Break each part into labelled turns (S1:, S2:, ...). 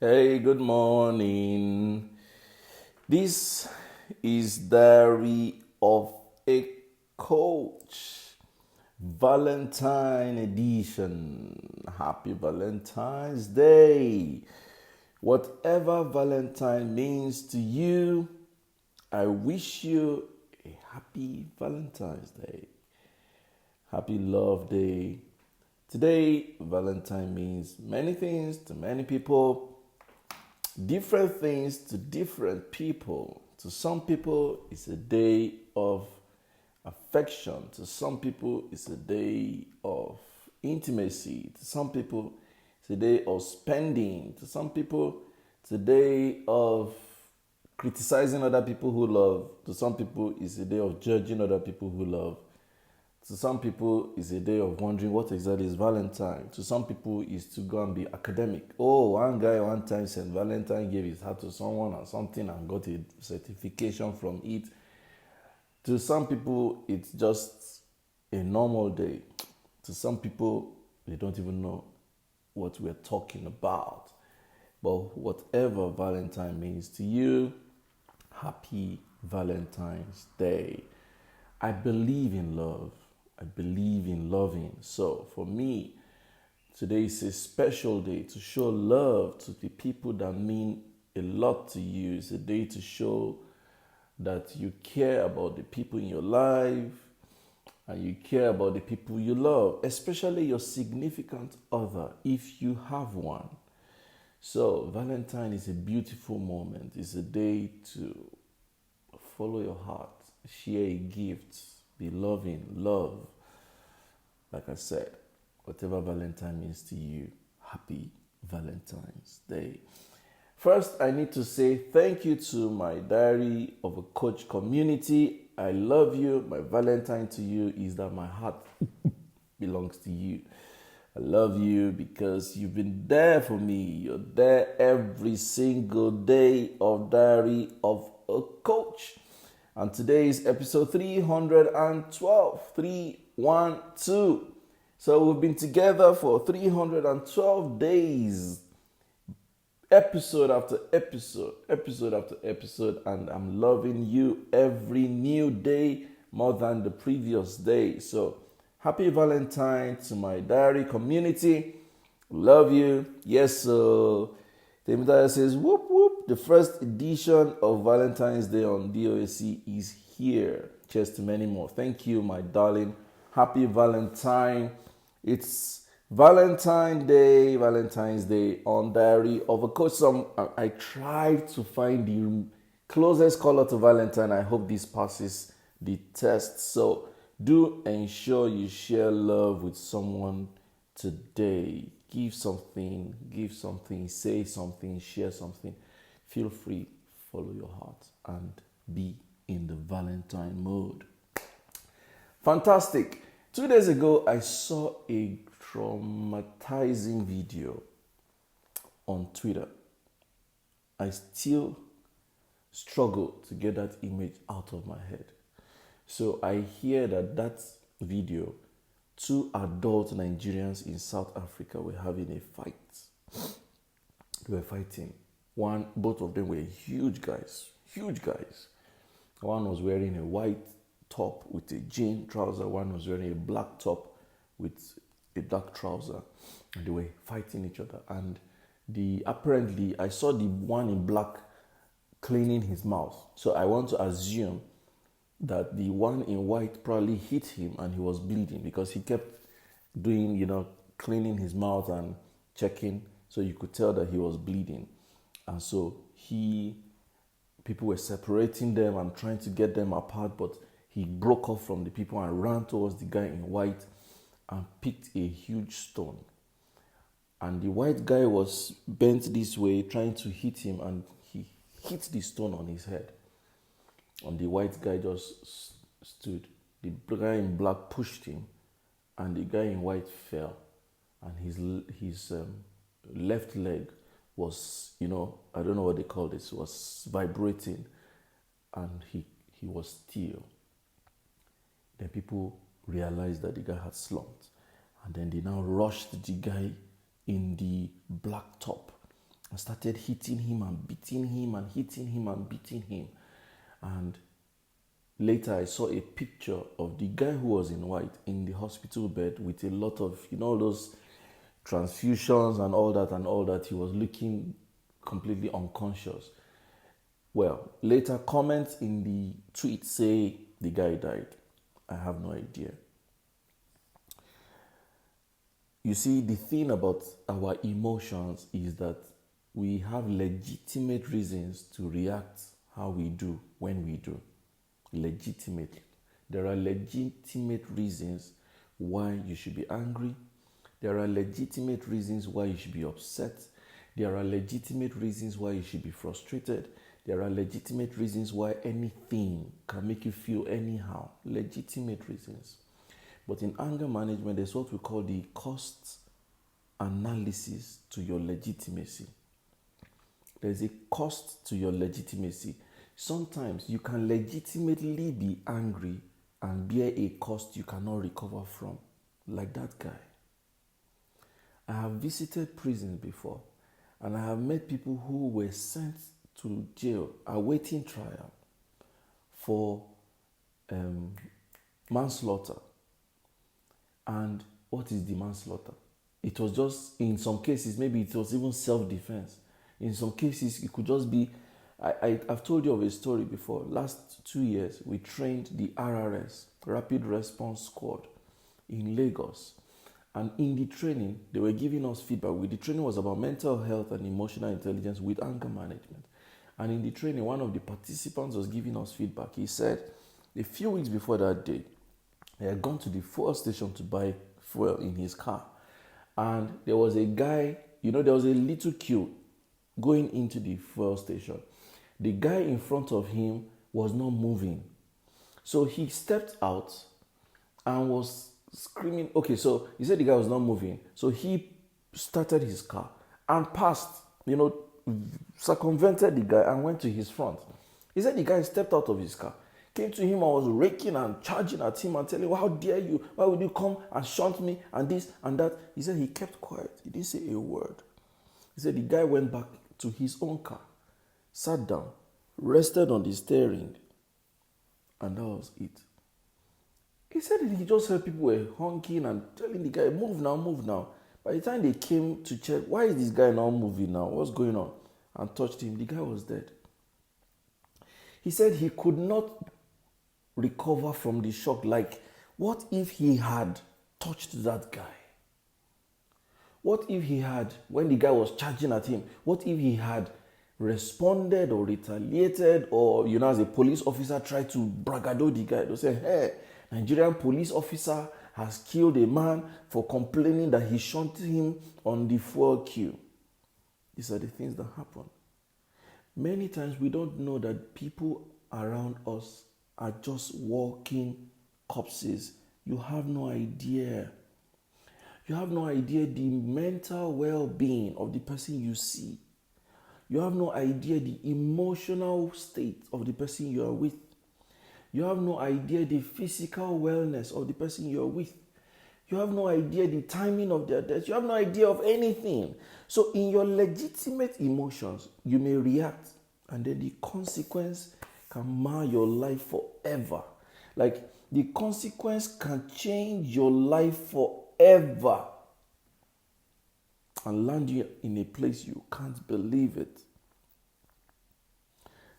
S1: Hey, good morning. This is Diary of a Coach, Valentine edition. Happy Valentine's Day. Whatever Valentine means to you, I wish you a happy Valentine's Day. Happy Love Day. Today, Valentine means many things to many people, different things to different people. To some people, it's a day of affection. To some people, it's a day of intimacy. To some people, it's a day of spending. To some people, it's a day of criticizing other people who love. To some people, it's a day of judging other people who love. To some people, it's a day of wondering what exactly is Valentine. To some people, it's to go and be academic. Oh, one guy one time said Valentine gave his heart to someone or something and got a certification from it. To some people, it's just a normal day. To some people, they don't even know what we're talking about. But whatever Valentine means to you, happy Valentine's Day. I believe in love. I believe in loving. So for me, today is a special day to show love to the people that mean a lot to you. It's a day to show that you care about the people in your life and you care about the people you love, especially your significant other, if you have one. So, Valentine is a beautiful moment. It's a day to follow your heart, share a gift, be loving, love. Like I said, whatever Valentine means to you, happy Valentine's Day. First, I need to say thank you to my Diary of a Coach community. I love you. My Valentine to you is that my heart belongs to you. I love you because you've been there for me. You're there every single day of Diary of a Coach. And today is episode 312. 312. So we've been together for 312 days. Episode after episode, and I'm loving you every new day more than the previous day. So happy Valentine to my Diary community. Love you. Yes, so Temidaya says, whoop whoop. The first edition of Valentine's Day on DOSC is here. Cheers to many more. Thank you, my darling. Happy Valentine. It's Valentine's Day on Diary of a Coach. I tried to find the closest color to Valentine. I hope this passes the test. So do ensure you share love with someone today. Give something, say something, share something. Feel free, follow your heart, and be in the Valentine mood. Fantastic. 2 days ago, I saw a traumatizing video on Twitter. I still struggle to get that image out of my head. So I hear that video, two adult Nigerians in South Africa were having a fight. They were fighting. Both of them were huge guys. One was wearing a white top with a jean trouser. One was wearing a black top with a dark trouser. And they were fighting each other. And apparently, I saw the one in black cleaning his mouth. So I want to assume that the one in white probably hit him and he was bleeding because he kept doing, cleaning his mouth and checking. So you could tell that he was bleeding. And so people were separating them and trying to get them apart, but he broke off from the people and ran towards the guy in white and picked a huge stone. And the white guy was bent this way, trying to hit him, and he hit the stone on his head. And the white guy just stood. The guy in black pushed him, and the guy in white fell. And his left leg was, I don't know what they call this, was vibrating, and he was still. Then people realized that the guy had slumped, and then they now rushed the guy in the black top, and started hitting him and beating him and hitting him and beating him. And later I saw a picture of the guy who was in white in the hospital bed with a lot of, those transfusions and all that. He was looking completely unconscious. Well, later comments in the tweet say the guy died. I have no idea. You see, the thing about our emotions is that we have legitimate reasons to react how we do when we do. Legitimate. There are legitimate reasons why you should be angry. There are legitimate reasons why you should be upset. There are legitimate reasons why you should be frustrated. There are legitimate reasons why anything can make you feel anyhow. Legitimate reasons. But in anger management, there's what we call the cost analysis to your legitimacy. There's a cost to your legitimacy. Sometimes you can legitimately be angry and bear a cost you cannot recover from, like that guy. I have visited prisons before, and I have met people who were sent to jail awaiting trial for manslaughter. And what is the manslaughter? It was just, in some cases, maybe it was even self-defense. In some cases, it could just be, I've told you of a story before. Last 2 years, we trained the RRS, Rapid Response Squad, in Lagos. And in the training, they were giving us feedback. The training was about mental health and emotional intelligence with anger management. And in the training, one of the participants was giving us feedback. He said, a few weeks before that day, he had gone to the fuel station to buy fuel in his car. And there was a guy, there was a little queue going into the fuel station. The guy in front of him was not moving. So he stepped out and was screaming. Okay, so he said the guy was not moving. So he started his car and passed, circumvented the guy and went to his front. He said the guy stepped out of his car, came to him and was raking and charging at him and telling him, how dare you? Why would you come and shunt me and this and that? He said he kept quiet. He didn't say a word. He said the guy went back to his own car, sat down, rested on the steering, and that was it. He said that he just heard people were honking and telling the guy, move now, move now. By the time they came to check, why is this guy not moving now? What's going on? And touched him, the guy was dead. He said he could not recover from the shock. Like, what if he had touched that guy? What if he had, when the guy was charging at him, what if he had responded or retaliated or, as a police officer tried to bragado the guy to say, hey, Nigerian police officer has killed a man for complaining that he shunted him on the fuel queue. These are the things that happen. Many times we don't know that people around us are just walking corpses. You have no idea. You have no idea the mental well-being of the person you see. You have no idea the emotional state of the person you are with. You have no idea the physical wellness of the person you are with. You have no idea the timing of their death. You have no idea of anything. So in your legitimate emotions, you may react, and then the consequence can mar your life forever. Like, the consequence can change your life forever and land you in a place you can't believe it.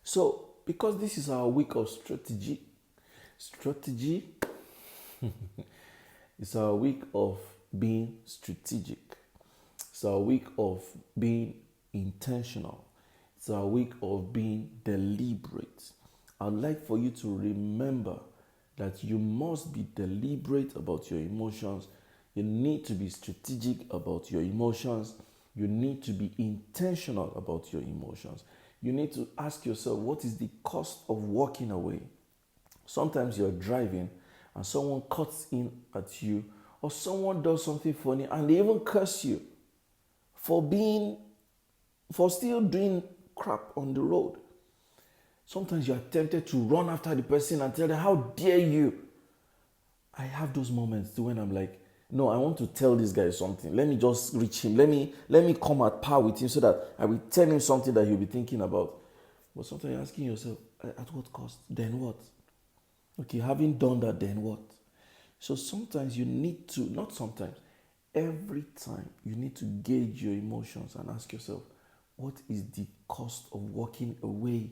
S1: So, because this is our week of strategy, it's our week of being strategic. It's our week of being intentional. It's our week of being deliberate. I'd like for you to remember that you must be deliberate about your emotions. You need to be strategic about your emotions. You need to be intentional about your emotions. You need to ask yourself, what is the cost of walking away? Sometimes you're driving and someone cuts in at you, or someone does something funny and they even curse you for still doing crap on the road. Sometimes you're tempted to run after the person and tell them, how dare you? I have those moments too when I'm like, No, I want to tell this guy something. Let me just reach him. Let me come at par with him so that I will tell him something that he'll be thinking about. But sometimes you're asking yourself, at what cost? Then what? Okay, having done that, then what? So sometimes you need to, not sometimes, every time you need to gauge your emotions and ask yourself, what is the cost of walking away?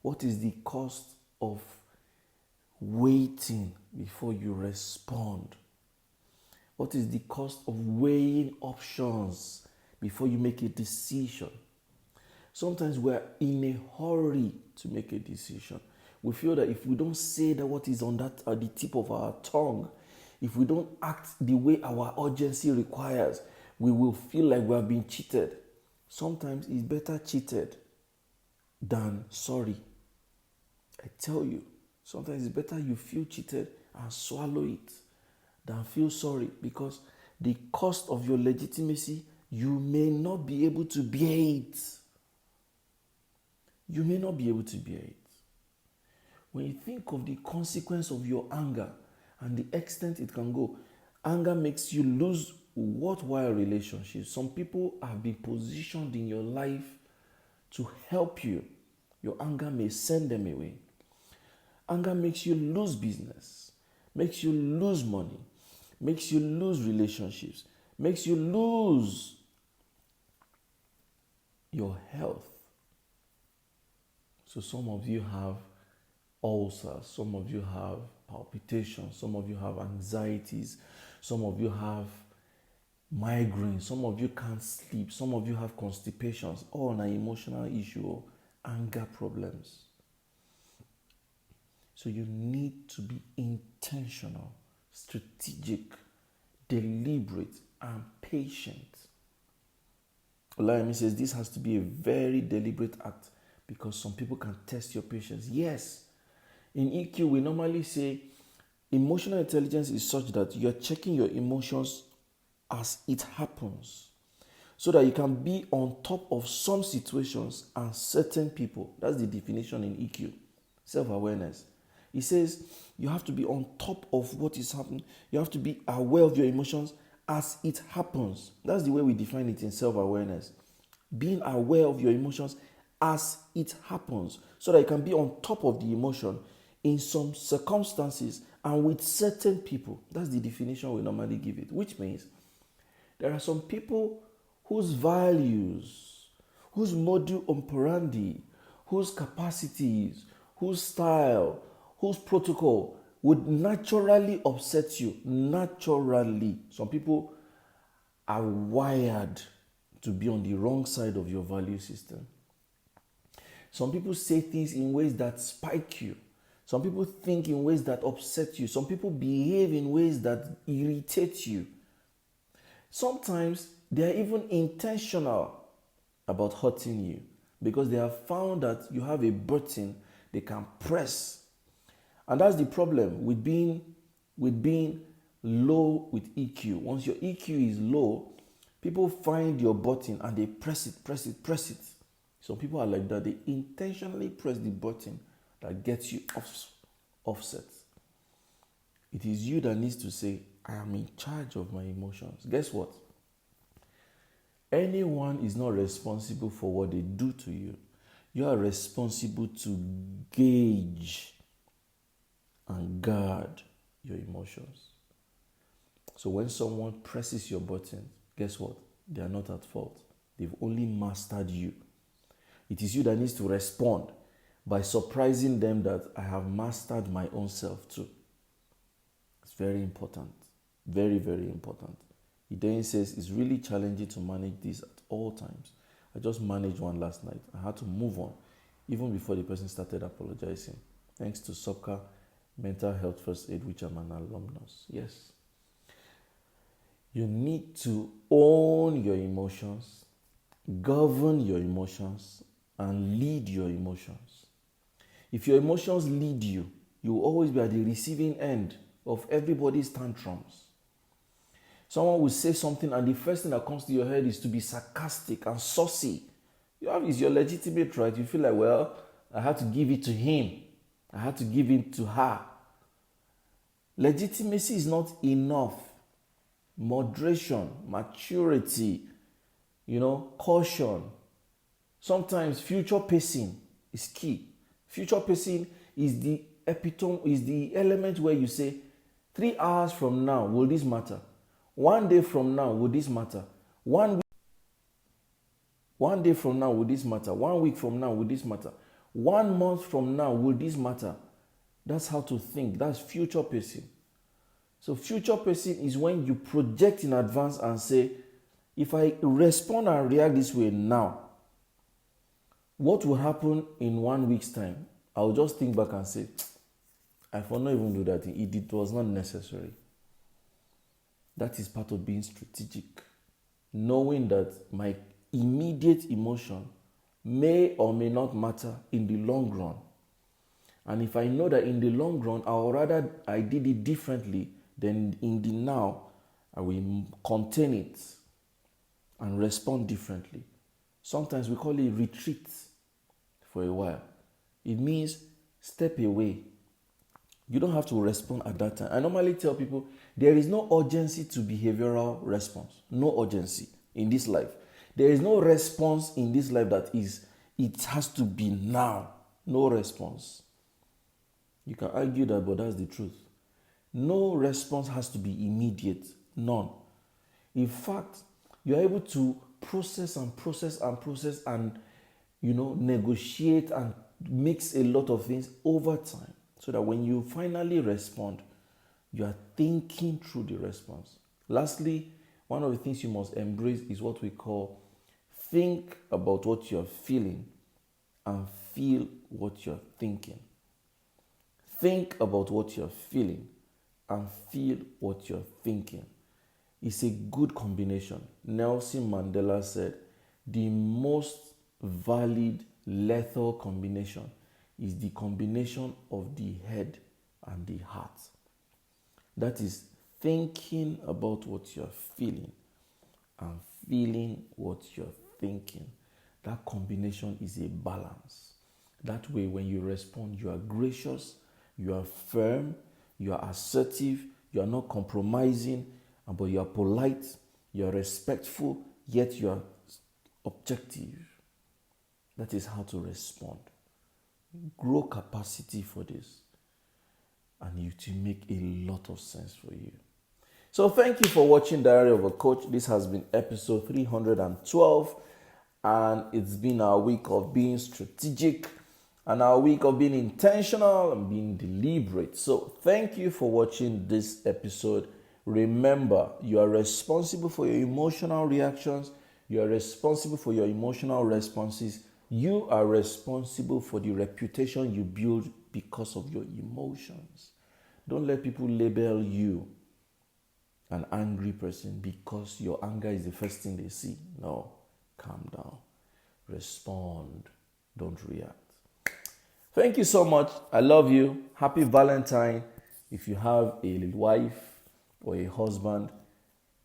S1: What is the cost of waiting before you respond? What is the cost of weighing options before you make a decision? Sometimes we're in a hurry to make a decision. We feel that if we don't say that what is on that at the tip of our tongue, if we don't act the way our urgency requires, we will feel like we have been cheated. Sometimes it's better cheated than sorry. I tell you, sometimes it's better you feel cheated and swallow it than feel sorry, because the cost of your legitimacy, you may not be able to bear it. You may not be able to bear it. When you think of the consequence of your anger and the extent it can go, anger makes you lose worthwhile relationships. Some people have been positioned in your life to help you. Your anger may send them away. Anger makes you lose business, makes you lose money, makes you lose relationships, makes you lose your health. So some of you have ulcers, some of you have palpitations, some of you have anxieties, some of you have migraines, some of you can't sleep, some of you have constipations, all an emotional issue or anger problems. So you need to be intentional, strategic, deliberate, and patient. Olayemi says this has to be a very deliberate act because some people can test your patience. Yes, in EQ we normally say emotional intelligence is such that you're checking your emotions as it happens so that you can be on top of some situations and certain people. That's the definition in EQ, self-awareness. He says you have to be on top of what is happening. You have to be aware of your emotions as it happens. That's the way we define it in self-awareness. Being aware of your emotions as it happens so that you can be on top of the emotion in some circumstances and with certain people. That's the definition we normally give it, which means there are some people whose values, whose modus operandi, whose capacities, whose style, whose protocol would naturally upset you. Naturally. Some people are wired to be on the wrong side of your value system. Some people say things in ways that spike you. Some people think in ways that upset you. Some people behave in ways that irritate you. Sometimes they are even intentional about hurting you because they have found that you have a button they can press. And that's the problem with being low with EQ. Once your EQ is low, people find your button and they press it. Some people are like that. They intentionally press the button that gets you offset. It is you that needs to say, I am in charge of my emotions. Guess what? Anyone is not responsible for what they do to you. You are responsible to gauge and guard your emotions. So when someone presses your button, guess what? They are not at fault. They've only mastered you. It is you that needs to respond by surprising them that I have mastered my own self too. It's very important. Very, very important. He then says it's really challenging to manage this at all times. I just managed one last night. I had to move on even before the person started apologizing. Thanks to SOCA Mental Health First Aid, which I'm an alumnus. Yes. You need to own your emotions, govern your emotions, and lead your emotions. If your emotions lead you, you will always be at the receiving end of everybody's tantrums. Someone will say something and the first thing that comes to your head is to be sarcastic and saucy. It's your legitimate right. You feel like, well, I had to give it to him. I had to give it to her. Legitimacy is not enough. Moderation, maturity, caution. Sometimes future pacing is key. Future pacing is the epitome, is the element where you say, 3 hours from now, will this matter? 1 day from now, will this matter? 1 day from now, will this matter? 1 week from now, will this matter? 1 month from now, will this matter? That's how to think. That's future pacing. So future pacing is when you project in advance and say, if I respond and react this way now, what will happen in 1 week's time? I'll just think back and say, I will not even do that thing. It was not necessary. That is part of being strategic. Knowing that my immediate emotion may or may not matter in the long run. And if I know that in the long run, or rather I did it differently, then in the now, I will contain it and respond differently. Sometimes we call it retreat for a while. It means step away. You don't have to respond at that time. I normally tell people there is no urgency to behavioral response. No urgency in this life. There is no response in this life it has to be now. No response. You can argue that, but that's the truth. No response has to be immediate. None. In fact, you're able to process and negotiate and mix a lot of things over time, so that when you finally respond, you are thinking through the response. Lastly, one of the things you must embrace is what we call think about what you're feeling and feel what you're thinking. Think about what you're feeling and feel what you're thinking. It's a good combination. Nelson Mandela said, the most valid lethal combination is the combination of the head and the heart. That is thinking about what you're feeling and feeling what you're thinking. That combination is a balance. That way, when you respond, you are gracious, you are firm, you are assertive, you are not compromising, but you are polite, you are respectful, yet you are objective. That is how to respond. Grow capacity for this, and it will make a lot of sense for you. So thank you for watching Diary of a Coach. This has been episode 312, and it's been our week of being strategic and our week of being intentional and being deliberate. So thank you for watching this episode. Remember, you are responsible for your emotional reactions. You are responsible for your emotional responses. You are responsible for the reputation you build because of your emotions. Don't let people label you an angry person because your anger is the first thing they see. No, calm down. Respond. Don't react. Thank you so much. I love you. Happy Valentine. If you have a wife or a husband,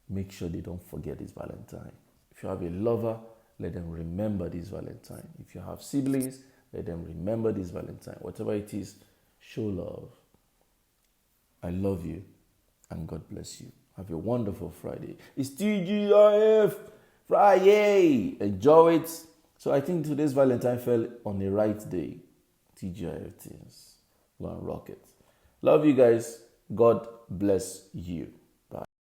S1: make sure they don't forget this Valentine. If you have a lover, let them remember this Valentine. If you have siblings, let them remember this Valentine. Whatever it is, show love. I love you, and God bless you. Have a wonderful Friday. It's TGIF Friday. Enjoy it. So I think today's Valentine fell on the right day. TGIF things. Go and rock it. Love you guys. God bless you.